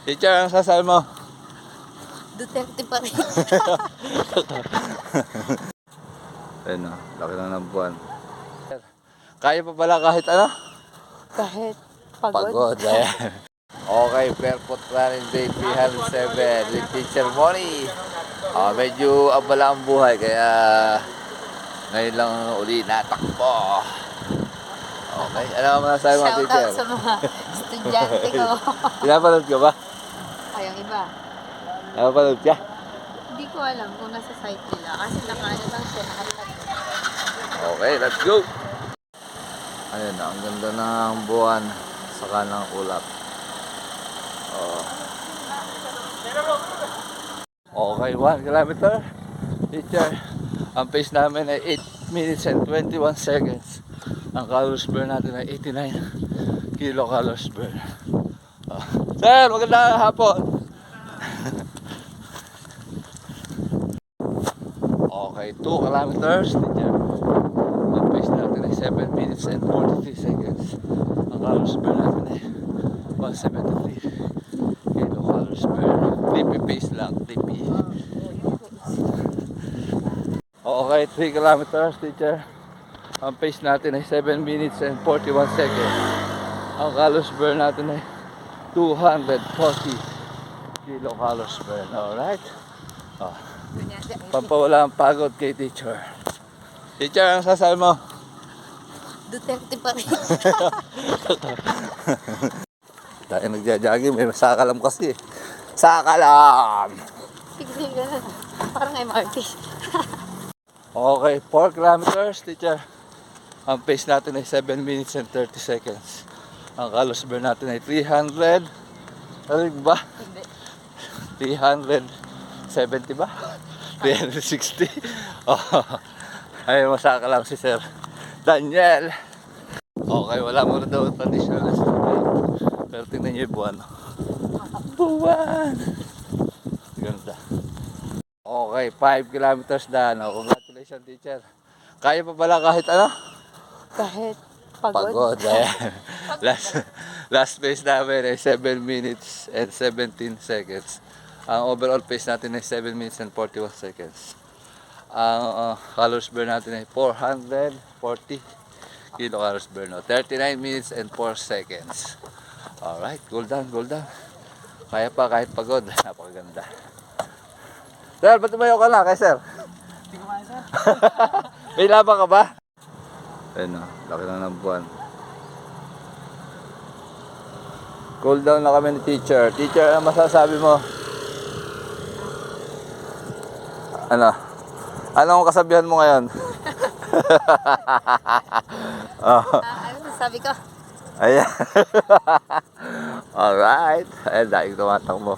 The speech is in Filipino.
Teacher, ang sasabi mo? Duterte pa rin. Ayun o, laki lang ng buwan. Kaya pa pala kahit ano? Kahit pagod. Pagod, ayan. Okay, Fairport Running Day 307 with Teacher Moni. Medyo abala ang buhay kaya ngayon lang uli natakbo. Okay, ano ang masasabi mo, Shout Teacher? out sa mga estudyante ko. Pinapanood ka ba? Ay, ang iba. Pinapanood ka? Hindi ko alam kung nasa site nila. Kasi nakaano lang siya, nakatag. Okay, let's go! Ayun, ang ganda ng buwan saka ng ulap. Okay, 1 kilometer. Teacher, ang pace namin ay 8 minutes and 21 seconds. Ang calories burn natin ay 89 kilocalories burn. Sir, magandang hapon. Okay, 2 kilometers. Teacher, ang pace natin ay 7 minutes and 43 seconds. Ang calories burn natin ay 173 kilocalories burn. Tippy pace lang, tippy. Okay, 3 kilometers, teacher. Ang pace natin ay 7 minutes and 41 seconds. Ang calories burn natin ay 240 kilocalories burn. Alright? Pampawala ang pagod kay teacher. Teacher, ang sasabi mo? Duterte pa rin. Tayo nagja-jogging, may sakalam kasi. Sakalam! Sige, ganun. Parang MRT. Okay, 4 kilometers, teacher. Ang pace natin ay 7 minutes and 30 seconds. Ang calories burn natin ay 300. Ano ba? Hindi. 370 ba? 360? Oh, ay, masaka lang si Sir Daniel. Okay, wala muna daw traditional na student. Pero tingnan niyo yung buwan. Buwan! Ganda. Okay, 5 kilometers na. Congratulations, teacher. Kaya pa pala kahit ano? Kahit pagod. Pagod. Ayan. last pace namin ay 7 minutes and 17 seconds. Ang overall pace natin ay 7 minutes and 41 seconds. Ang calories burn natin ay 440 kilocalories burn. 39 minutes and 4 seconds. Alright, cool down, cool down. Kaya pa kahit pagod. Napakaganda. Sir, ba't tumayo ka na kay sir? Hindi ko kaya, sir. May laban ka ba? Ayun o, laki lang ng buwan. Cool down na kami ni teacher. Teacher, ano masasabi mo? Ano? Anong kasabihan mo ngayon? Ano sabi ko? Ayan. Alright. Ayan, dahil tumatakbo.